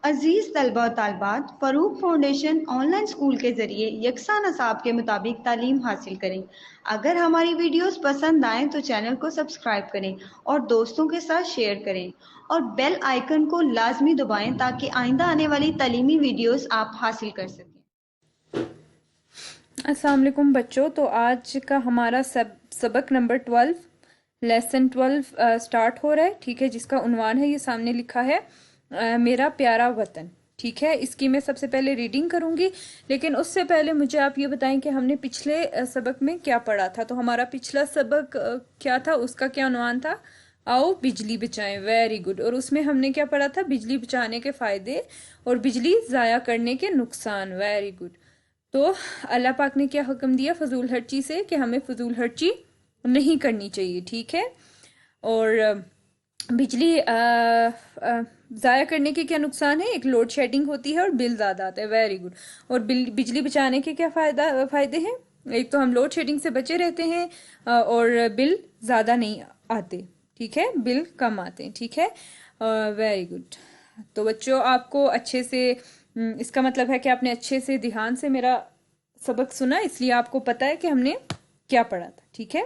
عزیز طلبہ و طالبات، فروغ فاؤنڈیشن آن لائن اسکول کے ذریعے یکساں نصاب کے مطابق تعلیم حاصل کریں۔ اگر ہماری ویڈیوز پسند آئیں تو چینل کو سبسکرائب کریں اور دوستوں کے ساتھ شیئر کریں اور بیل آئیکن کو لازمی دبائیں تاکہ آئندہ آنے والی تعلیمی ویڈیوز آپ حاصل کر سکیں۔ السلام علیکم بچوں، تو آج کا ہمارا سبق نمبر 12 لیسن 12 سٹارٹ ہو رہا ہے، ٹھیک ہے، جس کا عنوان ہے، یہ سامنے لکھا ہے میرا پیارا وطن، ٹھیک ہے۔ اس کی میں سب سے پہلے ریڈنگ کروں گی، لیکن اس سے پہلے مجھے آپ یہ بتائیں کہ ہم نے پچھلے سبق میں کیا پڑھا تھا۔ تو ہمارا پچھلا سبق کیا تھا، اس کا کیا عنوان تھا؟ آؤ بجلی بچائیں، ویری گڈ۔ اور اس میں ہم نے کیا پڑھا تھا؟ بجلی بچانے کے فائدے اور بجلی ضائع کرنے کے نقصان، ویری گڈ۔ تو اللہ پاک نے کیا حکم دیا فضول خرچی سے، کہ ہمیں فضول خرچی نہیں کرنی چاہیے، ٹھیک ہے۔ اور بجلی ضائع کرنے کے کیا نقصان ہے؟ ایک لوڈ شیڈنگ ہوتی ہے اور بل زیادہ آتا ہے، ویری گڈ۔ اور بجلی بچانے کے کیا فائدے ہیں؟ ایک تو ہم لوڈ شیڈنگ سے بچے رہتے ہیں اور بل زیادہ نہیں آتے، ٹھیک ہے، بل کم آتے ہیں، ٹھیک ہے، ویری گڈ۔ تو بچوں آپ کو اچھے سے، اس کا مطلب ہے کہ آپ نے اچھے سے دھیان سے میرا سبق سنا، اس لیے آپ کو پتا ہے کہ ہم نے کیا پڑھا تھا، ٹھیک ہے۔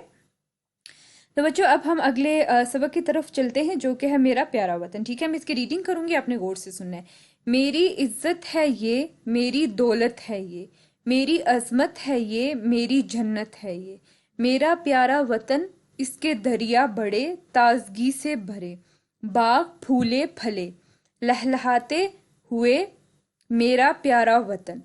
تو بچوں اب ہم اگلے سبق کی طرف چلتے ہیں، جو کہ ہے میرا پیارا وطن، ٹھیک ہے۔ میں اس کی ریڈنگ کروں گی، آپ نے غور سے سننا ہے۔ میری عزت ہے یہ، میری دولت ہے یہ، میری عظمت ہے یہ، میری جنت ہے یہ، میرا پیارا وطن، اس کے دریا بڑے تازگی سے بھرے، باغ پھولے پھلے لہلہاتے ہوئے، میرا پیارا وطن،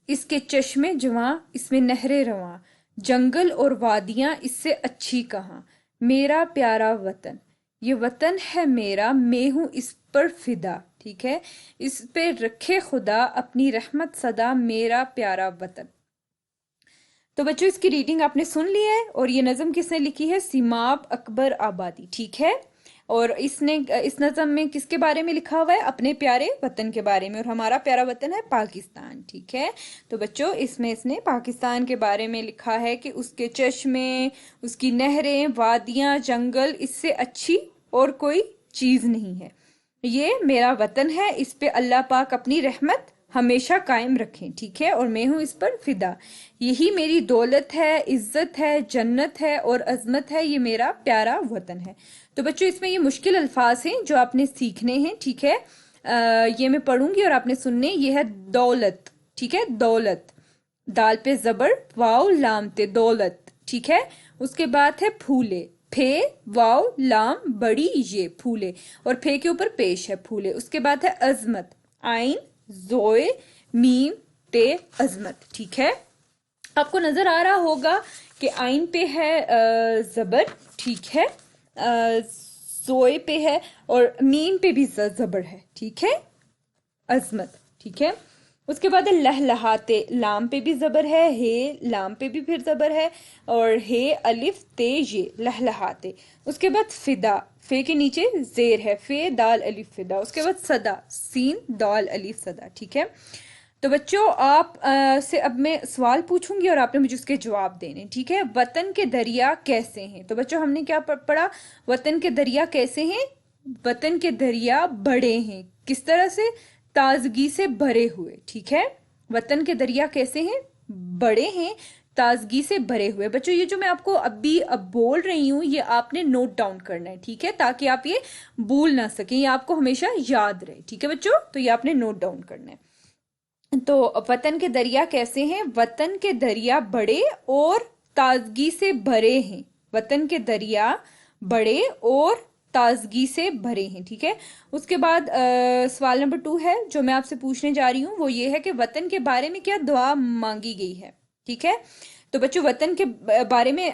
اس کے چشمے جواں، اس میں نہریں رواں، جنگل اور وادیاں اس سے اچھی کہاں، میرا پیارا وطن، یہ وطن ہے میرا، میں ہوں اس پر فدا، ٹھیک ہے، اس پہ رکھے خدا اپنی رحمت صدا، میرا پیارا وطن۔ تو بچوں اس کی ریڈنگ آپ نے سن لی ہے، اور یہ نظم کس نے لکھی ہے؟ سیماب اکبر آبادی، ٹھیک ہے۔ اور اس نظم میں کس کے بارے میں لکھا ہوا ہے؟ اپنے پیارے وطن کے بارے میں، اور ہمارا پیارا وطن ہے پاکستان، ٹھیک ہے۔ تو بچوں اس میں اس نے پاکستان کے بارے میں لکھا ہے کہ اس کے چشمے، اس کی نہریں، وادیاں، جنگل اس سے اچھی اور کوئی چیز نہیں ہے، یہ میرا وطن ہے، اس پہ اللہ پاک اپنی رحمت ہمیشہ قائم رکھیں، ٹھیک ہے، اور میں ہوں اس پر فدا، یہی میری دولت ہے، عزت ہے، جنت ہے اور عظمت ہے، یہ میرا پیارا وطن ہے۔ تو بچوں اس میں یہ مشکل الفاظ ہیں جو آپ نے سیکھنے ہیں، ٹھیک ہے، یہ میں پڑھوں گی اور آپ نے سننے۔ یہ ہے دولت، ٹھیک ہے، دولت، دال پہ زبر، واو لام تے، دولت، ٹھیک ہے۔ اس کے بعد ہے پھولے، پھے واو لام بڑی یہ، پھولے، اور پھے کے اوپر پیش ہے، پھولے۔ اس کے بعد ہے عظمت، عین زوئے میم تے، عظمت، ٹھیک ہے۔ آپ کو نظر آ رہا ہوگا کہ عین پہ ہے زبر، ٹھیک ہے، زوئے پہ ہے، اور میم پہ بھی زبر ہے، ٹھیک ہے، عظمت، ٹھیک ہے۔ اس کے بعد ہے لہلہاتے، لام پہ بھی زبر ہے، ہے لام پہ بھی پھر زبر ہے، اور ہے الف تے یہ، لہلہاتے۔ اس کے بعد فدا، فے کے نیچے زیر ہے، فے دال الف فدا۔ اس کے بعد صدا، سین دال الف صدا، ٹھیک ہے۔ تو بچوں آپ سے اب میں سوال پوچھوں گی اور آپ نے مجھے اس کے جواب دینے، ٹھیک ہے۔ وطن کے دریا کیسے ہیں؟ تو بچوں ہم نے کیا پڑھا؟ وطن کے دریا کیسے ہیں؟ وطن کے دریا بڑے ہیں، کس طرح سے؟ تازگی سے بھرے ہوئے، ٹھیک ہے۔ وطن کے دریا کیسے ہیں؟ بڑے ہیں، تازگی سے بھرے ہوئے۔ بچوں یہ جو میں آپ کو اب بول رہی ہوں، یہ آپ نے نوٹ ڈاؤن کرنا ہے، ٹھیک ہے، تاکہ آپ یہ بھول نہ سکیں، یہ آپ کو ہمیشہ یاد رہے، ٹھیک ہے بچوں، تو یہ آپ نے نوٹ ڈاؤن کرنا ہے۔ تو وطن کے دریا کیسے ہیں؟ وطن کے دریا بڑے اور تازگی سے بھرے ہیں، وطن کے دریا بڑے اور تازگی سے بھرے ہیں، ٹھیک ہے۔ اس کے بعد سوال نمبر 2 ہے جو میں آپ سے پوچھنے جا رہی ہوں، وہ یہ ہے کہ وطن کے بارے میں کیا دعا مانگی گئی ہے، ٹھیک ہے۔ تو بچوں وطن کے بارے میں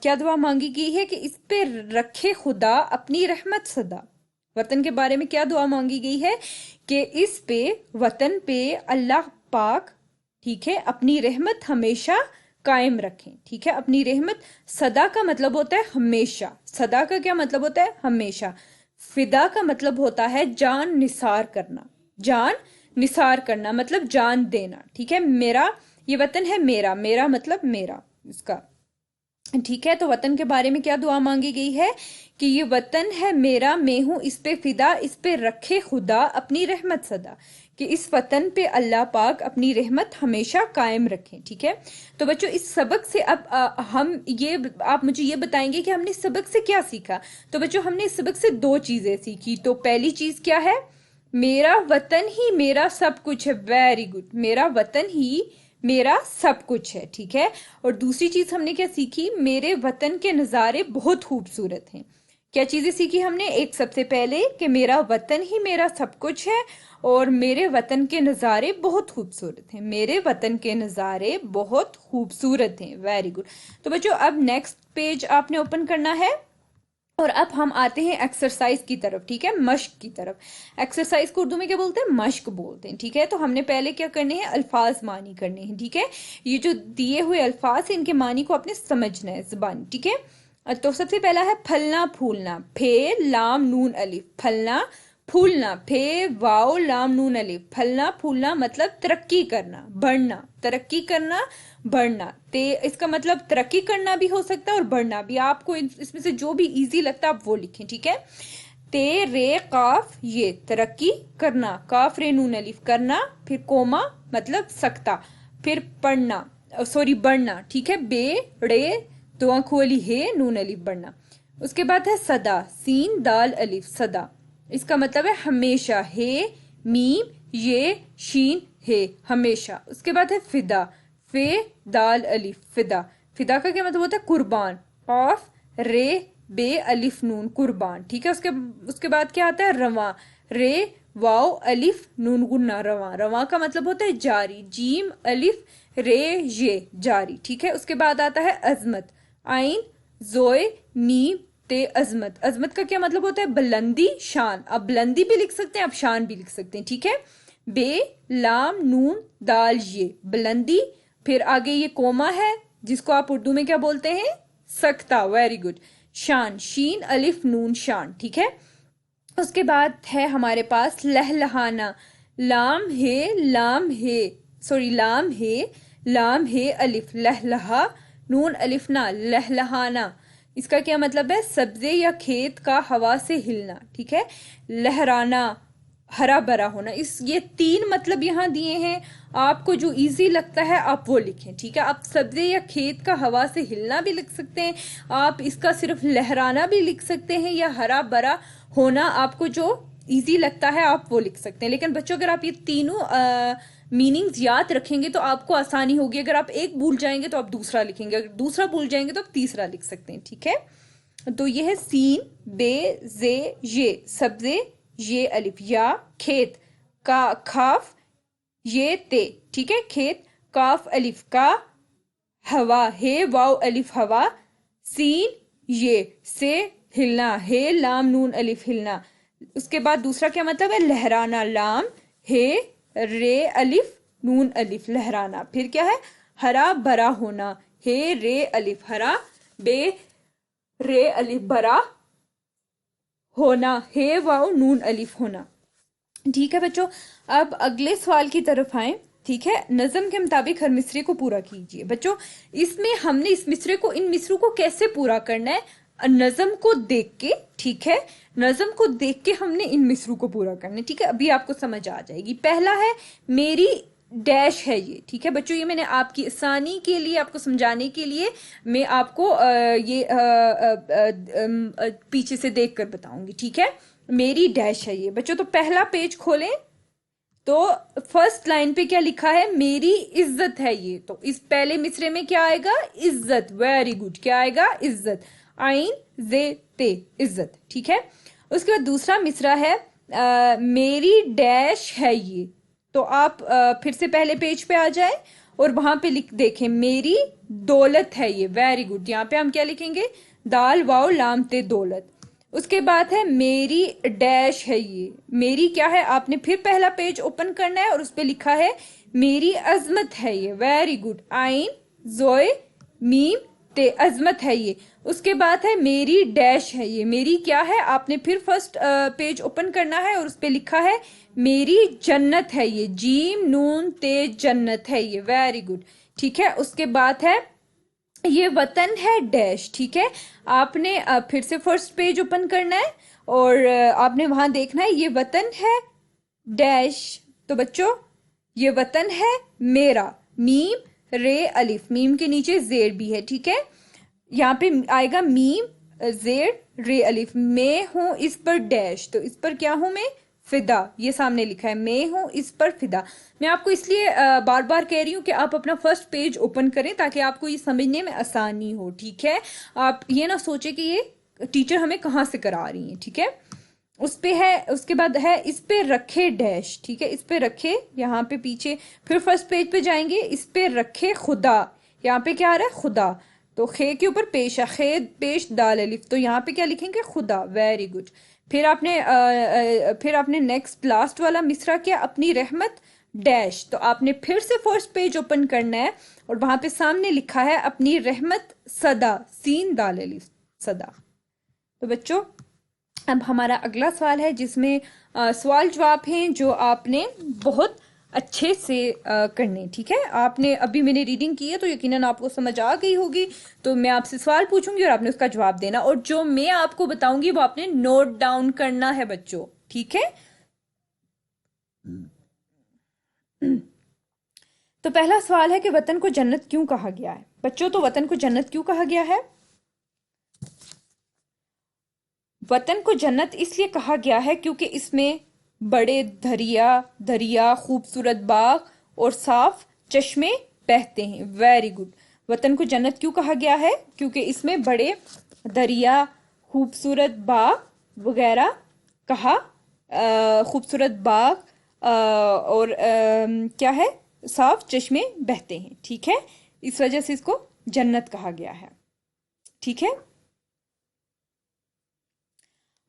کیا دعا مانگی گئی ہے؟ کہ اس پہ رکھے خدا اپنی رحمت صدا۔ وطن کے بارے میں کیا دعا مانگی گئی ہے؟ کہ اس پہ، وطن پہ اللہ پاک، ٹھیک ہے، اپنی رحمت ہمیشہ قائم رکھیں، ٹھیک ہے۔ اپنی رحمت، صدا کا مطلب ہوتا ہے ہمیشہ، صدا کا کیا مطلب ہوتا ہے؟ ہمیشہ۔ فدا کا مطلب ہوتا ہے جان نثار کرنا، جان نثار کرنا مطلب جان دینا، ٹھیک ہے۔ میرا، یہ وطن ہے میرا، میرا مطلب میرا، اس کا ٹھیک ہے، تو وطن کے بارے میں کیا دعا مانگی گئی ہے کہ یہ وطن ہے میرا، میں ہوں اس پہ فدا، اس پہ رکھے خدا اپنی رحمت صدا، کہ اس وطن پہ اللہ پاک اپنی رحمت ہمیشہ قائم رکھیں. ٹھیک ہے، تو بچوں اس سبق سے اب ہم یہ، آپ مجھے یہ بتائیں گے کہ ہم نے اس سبق سے کیا سیکھا. تو بچوں ہم نے اس سبق سے دو چیزیں سیکھی. تو پہلی چیز کیا ہے؟ میرا وطن ہی میرا سب کچھ ہے. ویری گڈ، میرا وطن ہی میرا سب کچھ ہے. ٹھیک ہے، اور دوسری چیز ہم نے کیا سیکھی؟ میرے وطن کے نظارے بہت خوبصورت ہیں. کیا چیزیں سیکھی ہم نے؟ ایک سب سے پہلے کہ میرا وطن ہی میرا سب کچھ ہے، اور میرے وطن کے نظارے بہت خوبصورت ہیں. میرے وطن کے نظارے بہت خوبصورت ہیں. Very good. تو بچوں اب نیکسٹ پیج آپ نے اوپن کرنا ہے، اور اب ہم آتے ہیں ایکسرسائز کی طرف. ٹھیک ہے، مشق کی طرف. ایکسرسائز کو اردو میں کیا بولتے ہیں؟ مشق بولتے ہیں. ٹھیک ہے، تو ہم نے پہلے کیا کرنے ہیں؟ الفاظ معنی کرنے ہیں. ٹھیک ہے، یہ جو دیے ہوئے الفاظ ہیں ان کے معنی کو آپ نے سمجھنا ہے زبانی. ٹھیک ہے، تو سب سے پہلا ہے پھلنا پھولنا. پھے لام نون الف، پھلنا پھولنا. پھے واو لام نون الف. پھلنا پھولنا مطلب ترقی کرنا، بڑھنا. ترقی کرنا، بڑھنا. اس کا مطلب ترقی کرنا بھی ہو سکتا ہے اور بڑھنا بھی. آپ کو اس میں سے جو بھی ایزی لگتا ہے آپ وہ لکھیں. ٹھیک ہے، تے رے قاف یہ ترقی کرنا، کاف رے نون الف کرنا، پھر کوما مطلب سکتا، پھر پڑھنا سوری بڑھنا. ٹھیک ہے، بے رے دو آنکھ والی ہے نون الف بڑھنا. اس کے بعد ہے صدا، سین دال الف صدا. اس کا مطلب ہے ہمیشہ، ہے میم یہ شین ہے ہمیشہ. اس کے بعد ہے فدا، فے دال الف فدا. فدا کا کیا مطلب ہوتا ہے؟ قربان. قاف رے بے الف نون قربان. ٹھیک ہے، اس کے بعد کیا آتا ہے؟ رواں، رے واو الف نون گنا رواں. رواں کا مطلب ہوتا ہے جاری، جیم الف رے یہ جاری. ٹھیک ہے، اس کے بعد آتا ہے عظمت، آئین زوئے میم تے عظمت. عظمت کا کیا مطلب ہوتا ہے؟ بلندی، شان. اب بلندی بھی لکھ سکتے ہیں، اب شان بھی لکھ سکتے ہیں. ٹھیک ہے، بے لام نون دال یہ بلندی. پھر آگے یہ کوما ہے جس کو آپ اردو میں کیا بولتے ہیں؟ سکتا. Very good. شان، شین الف نون شان. ٹھیک ہے، اس کے بعد ہے ہمارے پاس لہلہانا. لام ہے لام ہے سوری لام ہے الف لہلہا نون الف نا لہلہانا. اس کا کیا مطلب ہے؟ سبزے یا کھیت کا ہوا سے ہلنا. ٹھیک ہے، لہرانا ہرا بھرا ہونا. یہ تین مطلب یہاں دیے ہیں، آپ کو جو ایزی لگتا ہے آپ وہ لکھیں. ٹھیک ہے، آپ سبزے یا کھیت کا ہوا سے ہلنا بھی لکھ سکتے ہیں، آپ اس کا صرف لہرانا بھی لکھ سکتے ہیں، یا ہرا بھرا ہونا. آپ کو جو ایزی لگتا ہے آپ وہ لکھ سکتے ہیں. لیکن بچوں اگر آپ یہ تینوں میننگز یاد رکھیں گے تو آپ کو آسانی ہوگی. اگر آپ ایک بھول جائیں گے تو آپ دوسرا لکھیں گے، اگر دوسرا بھول جائیں گے تو آپ تیسرا لکھ سکتے ہیں. ٹھیک ہے، تو یہ ہے سین بے زے یہ سبزے یہ الف، یا کھیت کا کھاف یہ تے. ٹھیک ہے، کھیت کاف الف کا، ہوا ہے واو الف ہوا، سین یہ سے ہلنا، ہے لام نون الف ہلنا. اس کے بعد دوسرا کیا مطلب ہے؟ لہرانا. لام ہے رے الف نون الف لہرانا. پھر کیا ہے؟ ہرا بھرا ہونا، ہے رے الف ہرا بے رے الف برا ہونا، ہے واو نون الف ہونا. ٹھیک ہے بچوں، اب اگلے سوال کی طرف آئیں. ٹھیک ہے، نظم کے مطابق ہر مصرے کو پورا کیجئے. بچوں اس میں ہم نے اس مصرے کو، ان مصروں کو کیسے پورا کرنا ہے؟ نظم کو دیکھ کے. ٹھیک ہے، نظم کو دیکھ کے ہم نے ان مصروں کو پورا کرنا ہے. ٹھیک ہے، ابھی آپ کو سمجھ آ جائے گی. پہلا ہے میری ڈیش ہے یہ. ٹھیک ہے بچوں، یہ میں نے آپ کی آسانی کے لیے، آپ کو سمجھانے کے لیے میں آپ کو یہ پیچھے سے دیکھ کر بتاؤں گی. ٹھیک ہے، میری ڈیش ہے یہ. بچوں تو پہلا پیج کھولیں تو فرسٹ لائن پہ کیا لکھا ہے؟ میری عزت ہے یہ. تو اس پہلے مصرے میں کیا آئے گا؟ عزت. Very good. کیا آئے گا؟ عزت. آئین زے تے عزت. ٹھیک ہے، اس کے بعد دوسرا مصرع ہے میری ڈیش ہے یہ. تو آپ پھر سے پہلے پیج پہ آ جائیں اور وہاں پہ لکھ دیکھیں میری دولت ہے یہ. Very good. یہاں پہ ہم کیا لکھیں گے؟ دال واو لام تے دولت. اس کے بعد ہے میری ڈیش ہے یہ. میری کیا ہے؟ آپ نے پھر پہلا پیج اوپن کرنا ہے اور اس پہ لکھا ہے میری عظمت ہے یہ. Very good. آئین زوئے میم تے عظمت ہے یہ. اس کے بعد ہے میری ڈیش ہے یہ. میری کیا ہے؟ آپ نے پھر فرسٹ پیج اوپن کرنا ہے اور اس پہ لکھا ہے میری جنت ہے یہ. جیم نون تے جنت ہے یہ. Very good. ٹھیک ہے، اس کے بعد ہے یہ وطن ہے ڈیش، ٹھیک ہے. آپ نے پھر سے فرسٹ پیج اوپن کرنا ہے اور آپ نے وہاں دیکھنا ہے یہ وطن ہے ڈیش. تو بچوں یہ وطن ہے میرا، میم رے الف، میم کے نیچے زیر بھی ہے، ٹھیک ہے. یہاں پہ آئے گا میم زیر رے الف، میں ہوں اس پر ڈیش، تو اس پر کیا ہوں میں؟ فدا. یہ سامنے لکھا ہے میں ہوں اس پر فدا. میں آپ کو اس لیے بار بار کہہ رہی ہوں کہ آپ اپنا فرسٹ پیج اوپن کریں تاکہ آپ کو یہ سمجھنے میں آسانی ہو، ٹھیک ہے. آپ یہ نہ سوچیں کہ یہ ٹیچر ہمیں کہاں سے کرا رہی ہیں، ٹھیک ہے. اس پہ ہے، اس کے بعد ہے اس پہ رکھے ڈیش، ٹھیک ہے. اس پہ رکھے، یہاں پہ پیچھے پھر فرسٹ پیج پہ جائیں گے، اس پہ رکھے خدا. یہاں پہ کیا آ رہا ہے؟ خدا. تو خے کے اوپر پیش ہے، خے پیش دال الف، تو یہاں پہ کیا لکھیں گے؟ خدا. Very good. پھر آپ نے نیکسٹ لاسٹ والا مصرع کیا، اپنی رحمت ڈیش. تو آپ نے پھر سے فرسٹ پیج اوپن کرنا ہے اور وہاں پہ سامنے لکھا ہے اپنی رحمت صدا، سین دال الف، صدا. تو بچوں اب ہمارا اگلا سوال ہے جس میں سوال جواب ہیں جو آپ نے بہت اچھے سے کرنے، ٹھیک ہے. آپ نے ابھی میں نے ریڈنگ کی ہے تو یقیناً آپ کو سمجھ آ گئی ہوگی. تو میں آپ سے سوال پوچھوں گی اور آپ نے اس کا جواب دینا، اور جو میں آپ کو بتاؤں گی وہ آپ نے نوٹ ڈاؤن کرنا ہے بچوں، ٹھیک ہے. تو پہلا سوال ہے کہ وطن کو جنت کیوں کہا گیا ہے؟ بچوں تو وطن کو جنت کیوں کہا گیا ہے؟ وطن کو جنت اس لیے کہا گیا ہے کیونکہ اس میں بڑے دریا، خوبصورت باغ اور صاف چشمے بہتے ہیں. Very good. وطن کو جنت کیوں کہا گیا ہے؟ کیونکہ اس میں بڑے دریا، خوبصورت باغ وغیرہ خوبصورت باغ اور کیا ہے؟ صاف چشمے بہتے ہیں، ٹھیک ہے. اس وجہ سے اس کو جنت کہا گیا ہے، ٹھیک ہے.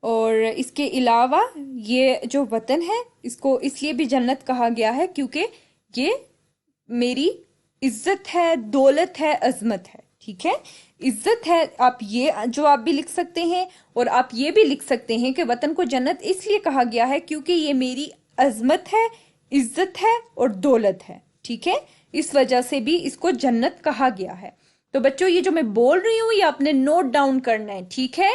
اور اس کے علاوہ یہ جو وطن ہے اس کو اس لیے بھی جنت کہا گیا ہے کیونکہ یہ میری عزت ہے، دولت ہے، عظمت ہے، ٹھیک ہے. عزت ہے، آپ یہ جواب بھی لکھ سکتے ہیں اور آپ یہ بھی لکھ سکتے ہیں کہ وطن کو جنت اس لیے کہا گیا ہے کیونکہ یہ میری عظمت ہے، عزت ہے اور دولت ہے، ٹھیک ہے. اس وجہ سے بھی اس کو جنت کہا گیا ہے. تو بچوں یہ جو میں بول رہی ہوں یہ آپ نے نوٹ ڈاؤن کرنا ہے، ٹھیک ہے.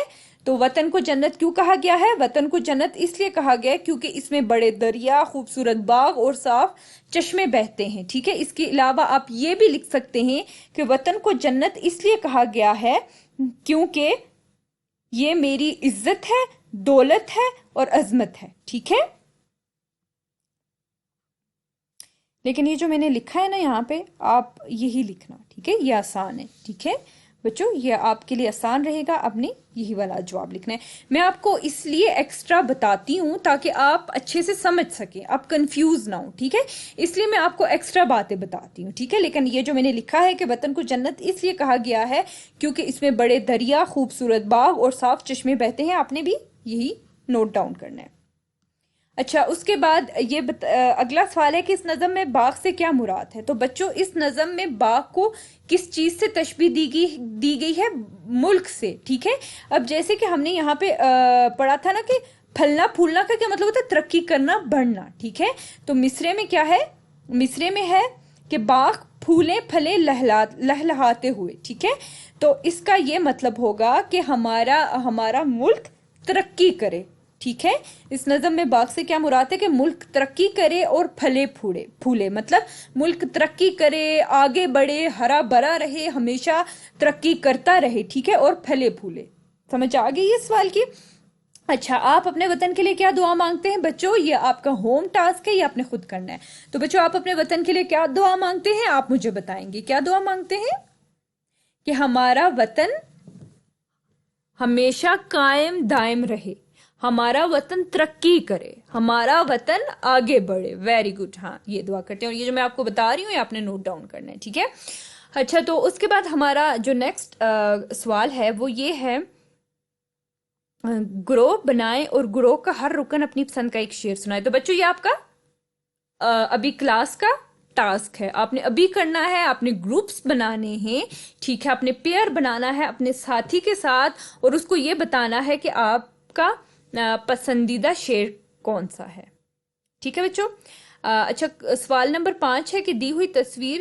تو وطن کو جنت کیوں کہا گیا ہے؟ وطن کو جنت اس لیے کہا گیا ہے کیونکہ اس میں بڑے دریا، خوبصورت باغ اور صاف چشمے بہتے ہیں، ٹھیک ہے. اس کے علاوہ آپ یہ بھی لکھ سکتے ہیں کہ وطن کو جنت اس لیے کہا گیا ہے کیونکہ یہ میری عزت ہے، دولت ہے اور عظمت ہے، ٹھیک ہے. لیکن یہ جو میں نے لکھا ہے نا یہاں پہ آپ یہی لکھنا، ٹھیک ہے. یہ آسان ہے، ٹھیک ہے بچوں، یہ آپ کے لیے آسان رہے گا. آپ نے یہی والا جواب لکھنا ہے. میں آپ کو اس لیے ایکسٹرا بتاتی ہوں تاکہ آپ اچھے سے سمجھ سکیں، آپ کنفیوز نہ ہوں، ٹھیک ہے. اس لیے میں آپ کو ایکسٹرا باتیں بتاتی ہوں، ٹھیک ہے. لیکن یہ جو میں نے لکھا ہے کہ وطن کو جنت اس لیے کہا گیا ہے کیونکہ اس میں بڑے دریا، خوبصورت باغ اور صاف چشمے بہتے ہیں، آپ نے بھی یہی نوٹ ڈاؤن کرنا ہے. اچھا اس کے بعد یہ اگلا سوال ہے کہ اس نظم میں باغ سے کیا مراد ہے؟ تو بچوں اس نظم میں باغ کو کس چیز سے تشبیہ دی گئی ہے؟ ملک سے، ٹھیک ہے. اب جیسے کہ ہم نے یہاں پہ پڑھا تھا نا کہ پھلنا پھولنا کا کیا مطلب ہوتا ہے؟ ترقی کرنا، بڑھنا، ٹھیک ہے. تو مصرے میں کیا ہے؟ مصرے میں ہے کہ باغ پھولے پھلے لہلہاتے ہوئے، ٹھیک ہے. تو اس کا یہ مطلب ہوگا کہ ہمارا ملک ترقی کرے، ٹھیک ہے. اس نظم میں باغ سے کیا مراد ہے کہ ملک ترقی کرے اور پھلے پھولے، مطلب ملک ترقی کرے، آگے بڑھے، ہرا بھرا رہے، ہمیشہ ترقی کرتا رہے، ٹھیک ہے، اور پھلے پھولے. سمجھ آ گئی اس سوال کی؟ اچھا آپ اپنے وطن کے لیے کیا دعا مانگتے ہیں بچوں؟ یہ آپ کا ہوم ٹاسک ہے، یہ آپ نے خود کرنا ہے. تو بچوں آپ اپنے وطن کے لیے کیا دعا مانگتے ہیں؟ آپ مجھے بتائیں گے کیا دعا مانگتے ہیں؟ کہ ہمارا وطن ہمیشہ قائم دائم رہے، ہمارا وطن ترقی کرے، ہمارا وطن آگے بڑھے. Very good. ہاں یہ دعا کرتے ہیں اور یہ جو میں آپ کو بتا رہی ہوں یہ آپ نے نوٹ ڈاؤن کرنا ہے، ٹھیک ہے. اچھا تو اس کے بعد ہمارا جو نیکسٹ سوال ہے وہ یہ ہے گروہ بنائیں اور گروہ کا ہر رکن اپنی پسند کا ایک شعر سنائے. تو بچوں یہ آپ کا ابھی کلاس کا ٹاسک ہے، آپ نے ابھی کرنا ہے. آپ نے گروپس بنانے ہیں، ٹھیک ہے، آپ نے پیئر بنانا ہے اپنے ساتھی کے ساتھ اور اس کو یہ بتانا ہے کہ آپ کا پسندیدہ شعر کون سا ہے، ٹھیک ہے بچوں. اچھا سوال نمبر 5 ہے کہ دی ہوئی تصویر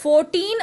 14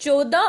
14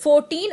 14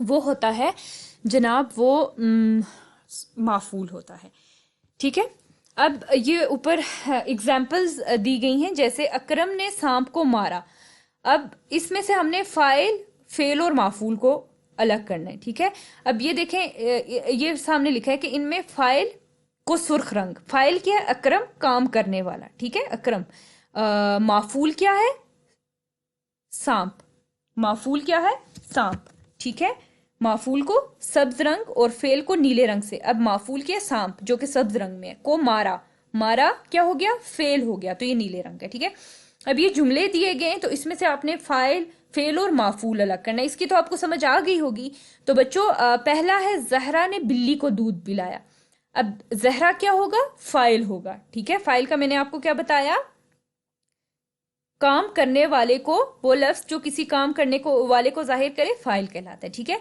وہ ہوتا ہے جناب وہ معفول ہوتا ہے. ٹھیک ہے. اب یہ اوپر اگزامپلز دی گئی ہیں، جیسے اکرم نے سانپ کو مارا. اب اس میں سے ہم نے فاعل، فعل اور معفول کو الگ کرنا ہے. ٹھیک ہے. اب یہ دیکھیں یہ سامنے لکھا ہے کہ ان میں فاعل کو سرخ رنگ. فاعل کیا ہے؟ اکرم، کام کرنے والا. ٹھیک ہے، اکرم. معفول کیا ہے؟ سانپ. معفول کیا ہے؟ سانپ. ٹھیک ہے. معفول کو سبز رنگ اور فعل کو نیلے رنگ سے. اب معفول کیا ہے؟ سانپ، جو کہ سبز رنگ میں ہے. کو مارا. مارا کیا ہو گیا؟ فعل ہو گیا، تو یہ نیلے رنگ ہے. ٹھیک ہے. اب یہ جملے دیے گئے تو اس میں سے آپ نے فاعل، فعل اور معفول الگ کرنا ہے. اس کی تو آپ کو سمجھ آ گئی ہوگی. تو بچوں پہلا ہے زہرا نے بلی کو دودھ پلایا. اب زہرا کیا ہوگا؟ فاعل ہوگا. ٹھیک ہے. فاعل کا میں نے آپ کو کیا بتایا؟ کام کرنے والے کو، وہ لفظ جو کسی کام کرنے کو والے کو ظاہر کرے، فاعل کہلاتا ہے. ٹھیک ہے.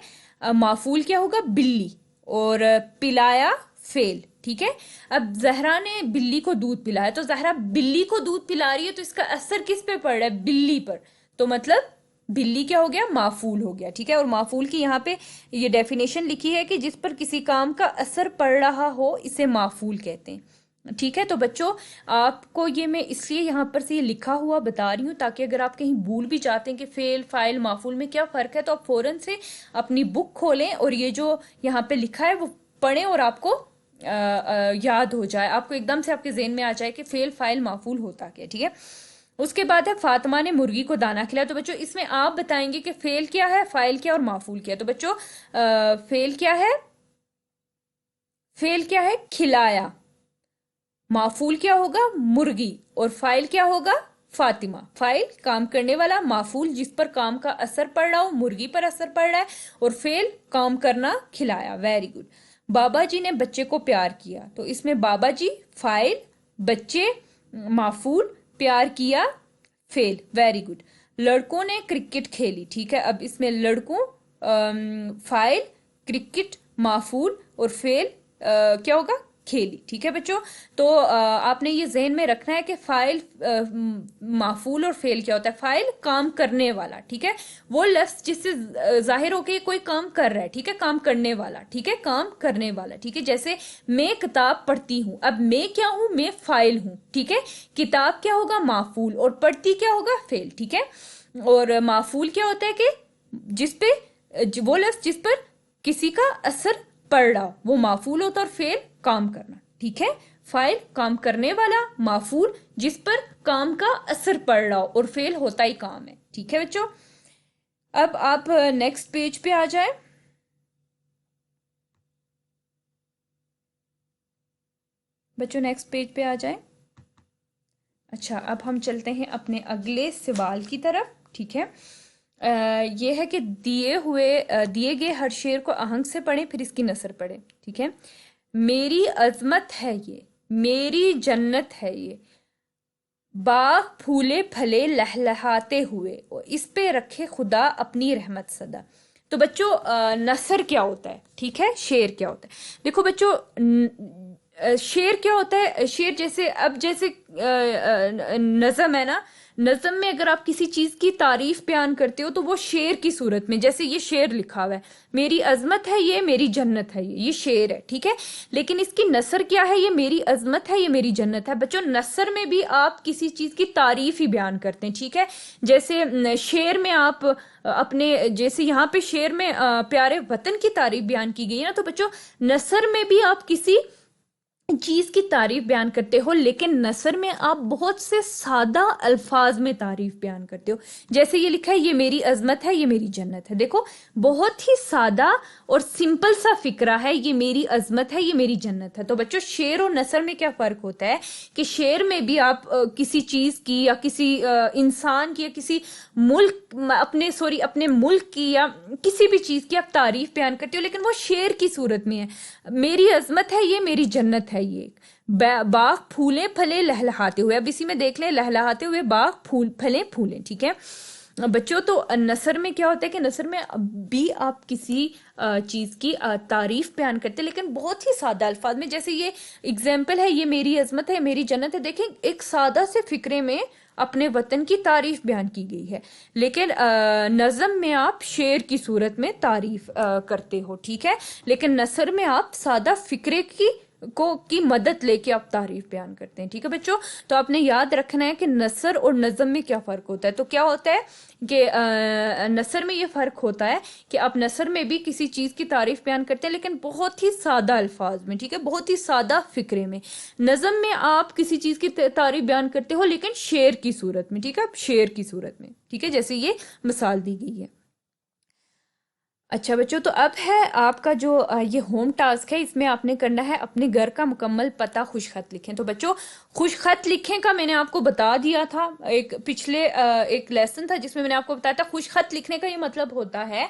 معفول کیا ہوگا؟ بلی. اور پلایا فعل. ٹھیک ہے. اب زہرا نے بلی کو دودھ پلایا، تو زہرا بلی کو دودھ پلا رہی ہے تو اس کا اثر کس پہ پڑ رہا ہے؟ بلی پر. تو مطلب بلی کیا ہو گیا؟ معفول ہو گیا. ٹھیک ہے. اور معفول کی یہاں پہ یہ ڈیفینیشن لکھی ہے کہ جس پر کسی کام کا اثر پڑ رہا ہو اسے معفول کہتے ہیں. ٹھیک ہے. تو بچوں آپ کو یہ میں اس لیے یہاں پر سے یہ لکھا ہوا بتا رہی ہوں تاکہ اگر آپ کہیں بھول بھی جاتے ہیں کہ فعل، فاعل، معفول میں کیا فرق ہے، تو آپ فوراً سے اپنی بک کھولیں اور یہ جو یہاں پہ لکھا ہے وہ پڑھیں اور آپ کو یاد ہو جائے، آپ کو ایک دم سے آپ کے ذہن میں آ جائے کہ فعل، فاعل، معفول ہوتا کیا. ٹھیک ہے. اس کے بعد ہے فاطمہ نے مرغی کو دانا کھلایا. تو بچوں اس میں آپ بتائیں گے کہ فعل کیا ہے، فاعل کیا اور معفول کیا. تو بچوں فعل کیا ہے؟ فعل کیا ہے؟ کھلایا. معفول کیا ہوگا؟ مرغی. اور فاعل کیا ہوگا؟ فاطمہ. فاعل کام کرنے والا، معفول جس پر کام کا اثر پڑ رہا ہو، مرغی پر اثر پڑ رہا ہے، اور فعل کام کرنا، کھلایا. Very good. بابا جی نے بچے کو پیار کیا. تو اس میں بابا جی فاعل، بچے معفول، پیار کیا فعل. Very good. لڑکوں نے کرکٹ کھیلی. ٹھیک ہے. اب اس میں لڑکوں فاعل، کرکٹ معفول، اور فعل کیا ہوگا؟ کھیلی. ٹھیک ہے بچوں. تو آپ نے یہ ذہن میں رکھنا ہے کہ فاعل، معفول اور فعل کیا ہوتا ہے. فاعل کام کرنے والا. ٹھیک ہے. وہ لفظ جس سے ظاہر ہو کے کوئی کام کر رہا ہے. ٹھیک ہے. کام کرنے والا. ٹھیک ہے. کام کرنے والا. ٹھیک ہے. جیسے میں کتاب پڑھتی ہوں. اب میں کیا ہوں؟ میں فاعل ہوں. ٹھیک ہے. کتاب کیا ہوگا؟ معفول. اور پڑھتی کیا ہوگا؟ فعل. ٹھیک ہے. اور معفول کیا ہوتا ہے کہ جس پہ وہ لفظ جس پر کسی کا اثر پڑ رہا، وہ معفول ہوتا، اور فعل کام کرنا. ٹھیک ہے. فاعل کام کرنے والا، معفول جس پر کام کا اثر پڑ رہا ہو، اور فعل ہوتا ہی کام ہے. ٹھیک ہے بچوں. اب آپ نیکسٹ پیج پہ آ جائیں. بچوں نیکسٹ پیج پہ آ جائیں. اچھا اب ہم چلتے ہیں اپنے اگلے سوال کی طرف. ٹھیک ہے. یہ ہے کہ دیے گئے ہر شعر کو آہنگ سے پڑھیں، پھر اس کی نثر پڑھیں. ٹھیک ہے. میری عظمت ہے یہ، میری جنت ہے یہ، باغ پھولے پھلے لہلہاتے ہوئے، اس پہ رکھے خدا اپنی رحمت صدا. تو بچوں نثر کیا ہوتا ہے؟ ٹھیک ہے. شعر کیا ہوتا ہے؟ دیکھو بچوں شعر کیا ہوتا ہے؟ شعر جیسے نظم ہے نا، نظم میں اگر آپ کسی چیز کی تعریف بیان کرتے ہو تو وہ شعر کی صورت میں، جیسے یہ شعر لکھا ہوا ہے، میری عظمت ہے یہ، میری جنت ہے یہ شعر ہے. ٹھیک ہے. لیکن اس کی نثر کیا ہے؟ یہ میری عظمت ہے یہ میری جنت ہے. بچوں نثر میں بھی آپ کسی چیز کی تعریف ہی بیان کرتے ہیں. ٹھیک ہے. جیسے شعر میں آپ اپنے، جیسے یہاں پہ شعر میں پیارے وطن کی تعریف بیان کی گئی نا، تو بچوں نثر میں بھی آپ کسی چیز کی تعریف بیان کرتے ہو، لیکن نثر میں آپ بہت سے سادہ الفاظ میں تعریف بیان کرتے ہو. جیسے یہ لکھا ہے یہ میری عظمت ہے یہ میری جنت ہے. دیکھو بہت ہی سادہ اور سمپل سا فکرہ ہے، یہ میری عظمت ہے یہ میری جنت ہے. تو بچوں شعر اور نثر میں کیا فرق ہوتا ہے کہ شعر میں بھی آپ کسی چیز کی یا کسی انسان کی یا کسی ملک اپنے ملک کی یا کسی بھی چیز کی آپ تعریف بیان کرتے ہو، لیکن وہ شعر کی صورت میں ہے. میری عظمت ہے یہ میری جنت ہے یہ، باغ پھولے پھلے لہلہاتے ہوئے. اب اسی میں دیکھ لیں لہلہاتے ہوئے، باغ پھولے. ٹھیک ہے بچوں. تو نثر میں کیا ہوتا ہے کہ نثر میں بھی آپ کسی چیز کی تعریف بیان کرتے ہیں، لیکن بہت ہی سادہ الفاظ میں. جیسے یہ اگزامپل ہے یہ میری عظمت ہے میری جنت ہے. دیکھیں ایک سادہ سے فکرے میں اپنے وطن کی تعریف بیان کی گئی ہے، لیکن نظم میں آپ شعر کی صورت میں تعریف کرتے ہو، ٹھیک ہے، لیکن نثر میں آپ سادہ فکرے کی مدد لے کے آپ تعریف بیان کرتے ہیں، ٹھیک ہے بچوں۔ تو آپ نے یاد رکھنا ہے کہ نثر اور نظم میں کیا فرق ہوتا ہے۔ تو کیا ہوتا ہے کہ نثر میں یہ فرق ہوتا ہے کہ آپ نثر میں بھی کسی چیز کی تعریف بیان کرتے ہیں لیکن بہت ہی سادہ الفاظ میں، ٹھیک ہے، بہت ہی سادہ فکرے میں۔ نظم میں آپ کسی چیز کی تعریف بیان کرتے ہو لیکن شعر کی صورت میں، ٹھیک ہے، شعر کی صورت میں، ٹھیک ہے، جیسے یہ مثال دی گئی ہے۔ اچھا بچوں، تو اب ہے آپ کا جو یہ ہوم ٹاسک ہے، اس میں آپ نے کرنا ہے اپنے گھر کا مکمل پتہ خوش خط لکھیں۔ تو بچوں خوش خط لکھیں کا میں نے آپ کو بتا دیا تھا، ایک پچھلے ایک لیسن تھا جس میں نے آپ کو بتایا تھا خوش خط لکھنے کا یہ مطلب ہوتا ہے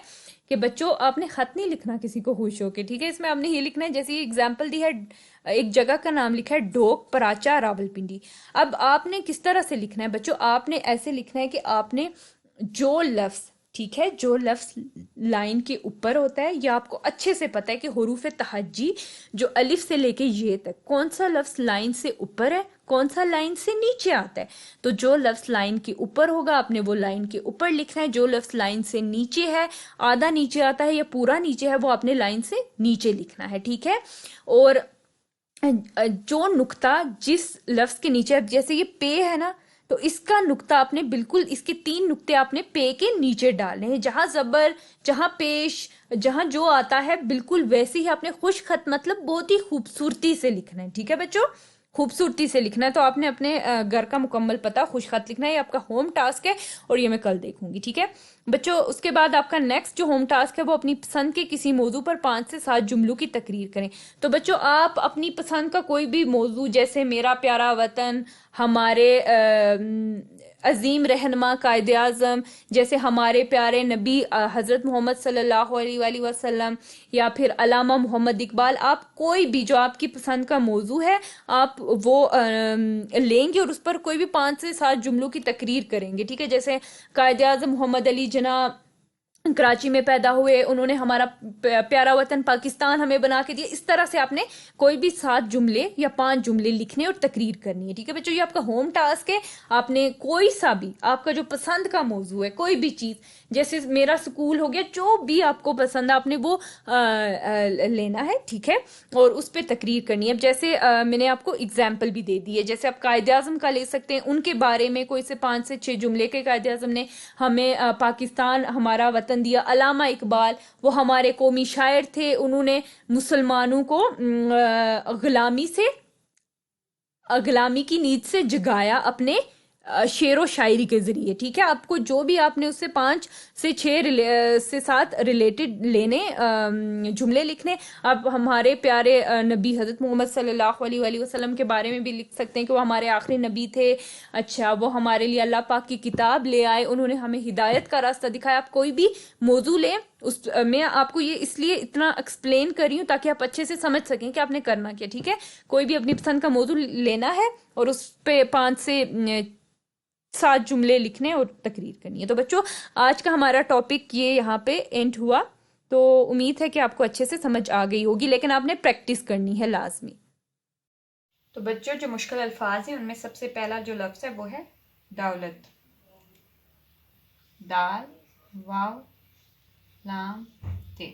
کہ بچوں آپ نے خط نہیں لکھنا کسی کو خوش ہو کے، ٹھیک ہے، اس میں آپ نے یہ لکھنا ہے، جیسے یہ اگزامپل دی ہے، ایک جگہ کا نام لکھا ہے ڈوک پراچا راولپنڈی۔ اب آپ نے کس طرح سے لکھنا ہے بچوں؟ آپ نے ایسے لکھنا ہے کہ آپ نے جو لفظ، ٹھیک ہے، جو لفظ لائن کے اوپر ہوتا ہے یا آپ کو اچھے سے پتا ہے کہ حروف تہجی جو الف سے لے کے یہ تک کون سا لفظ لائن سے اوپر ہے، کون سا لائن سے نیچے آتا ہے، تو جو لفظ لائن کے اوپر ہوگا آپ نے وہ لائن کے اوپر لکھنا ہے، جو لفظ لائن سے نیچے ہے، آدھا نیچے آتا ہے یا پورا نیچے ہے، وہ آپ نے لائن سے نیچے لکھنا ہے، ٹھیک ہے۔ اور جو نقطہ جس لفظ کے نیچے، جیسے یہ پے ہے نا، تو اس کا نقطہ آپ نے بالکل، اس کے 3 نقطے آپ نے پے کے نیچے ڈالنے ہیں، جہاں زبر، جہاں پیش، جہاں جو آتا ہے بالکل ویسے ہی آپ نے خوش خط مطلب بہت ہی خوبصورتی سے لکھنا ہے، ٹھیک ہے بچوں، خوبصورتی سے لکھنا ہے۔ تو آپ نے اپنے گھر کا مکمل پتہ خوش خط لکھنا ہے، یہ آپ کا ہوم ٹاسک ہے اور یہ میں کل دیکھوں گی، ٹھیک ہے بچوں۔ اس کے بعد آپ کا نیکسٹ جو ہوم ٹاسک ہے وہ اپنی پسند کے کسی موضوع پر 5 سے 7 جملوں کی تقریر کریں۔ تو بچوں آپ اپنی پسند کا کوئی بھی موضوع، جیسے میرا پیارا وطن، ہمارے عظیم رہنما قائد اعظم، جیسے ہمارے پیارے نبی حضرت محمد صلی اللہ علیہ وآلہ وسلم، یا پھر علامہ محمد اقبال، آپ کوئی بھی جو آپ کی پسند کا موضوع ہے آپ وہ لیں گے اور اس پر کوئی بھی 5 سے 7 جملوں کی تقریر کریں گے، ٹھیک ہے۔ جیسے قائد اعظم محمد علی جناح کراچی میں پیدا ہوئے، انہوں نے ہمارا پیارا وطن پاکستان ہمیں بنا کے دیا، اس طرح سے آپ نے کوئی بھی 7 جملے یا 5 جملے لکھنے اور تقریر کرنی ہے، ٹھیک ہے بچوں، یہ آپ کا ہوم ٹاسک ہے۔ آپ نے کوئی سا بھی آپ کا جو پسند کا موضوع ہے، کوئی بھی چیز، جیسے میرا سکول ہو گیا، جو بھی آپ کو پسند ہے آپ نے وہ لینا ہے، ٹھیک ہے، اور اس پہ تقریر کرنی ہے۔ اب جیسے میں نے آپ کو اگزامپل بھی دے دی ہے، جیسے آپ قائد اعظم کا لے سکتے ہیں، ان کے بارے میں کوئی سے 5 سے 6 جملے کے قائد اعظم نے ہمیں پاکستان ہمارا وطن دیا۔ علامہ اقبال وہ ہمارے قومی شاعر تھے، انہوں نے مسلمانوں کو غلامی کی نیند سے جگایا اپنے شعر و شاعری کے ذریعے، ٹھیک ہے۔ آپ کو جو بھی آپ نے اس سے 5 سے 6 سے 7 ریلیٹڈ لینے جملے لکھنے۔ آپ ہمارے پیارے نبی حضرت محمد صلی اللہ علیہ وآلہ وسلم کے بارے میں بھی لکھ سکتے ہیں کہ وہ ہمارے آخری نبی تھے، اچھا وہ ہمارے لیے اللہ پاک کی کتاب لے آئے، انہوں نے ہمیں ہدایت کا راستہ دکھایا۔ آپ کوئی بھی موضوع لیں، اس میں آپ کو یہ اس لیے اتنا ایکسپلین کر رہی ہوں تاکہ آپ اچھے سے سمجھ سکیں کہ آپ نے کرنا کیا، ٹھیک ہے۔ کوئی بھی اپنی پسند کا موضوع لینا ہے اور اس پہ 5 سے 7 جملے لکھنے اور تقریر کرنی ہے۔ تو بچوں آج کا ہمارا ٹاپک یہ یہاں پہ اینڈ ہوا، تو امید ہے کہ آپ کو اچھے سے سمجھ آ گئی ہوگی، لیکن آپ نے پریکٹس کرنی ہے لازمی۔ تو بچوں جو مشکل الفاظ ہیں ان میں سب سے پہلا جو لفظ ہے وہ ہے دولت، دال، واو، لام، تے،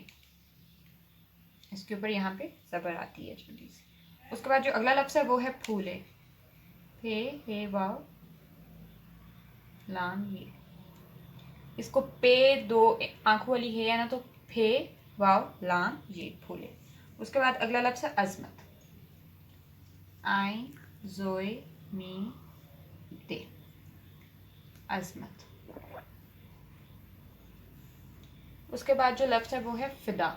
اس کے اوپر یہاں پہ زبر آتی ہے جلدی سے۔ اس کے بعد جو اگلا لفظ ہے وہ ہے پھولے، پھے، ہے، واو، لام، یہ، اس کو پے 2 آنکھوں والی ہے نا، تو پھے، واو، لام، یہ، پھولے۔ اس کے بعد اگلا لفظ ہے عظمت، آئیں، زوئے، می، تے، عظمت۔ اس کے بعد جو لفظ ہے وہ ہے فدا،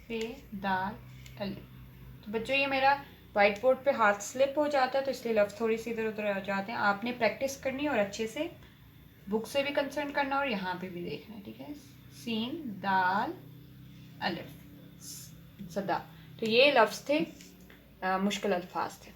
فے، دال، الف۔ تو بچوں یہ میرا وائٹ بورڈ پہ ہاتھ سلپ ہو جاتا ہے تو اس لیے لفظ تھوڑی سی ادھر ادھر آ جاتے ہیں، آپ نے پریکٹس کرنی ہے اور اچھے سے بک سے بھی کنسرن کرنا اور یہاں پہ بھی دیکھنا ہے، ٹھیک ہے۔ سین، دال، الف، صدا۔ تو یہ لفظ تھے مشکل الفاظ تھے۔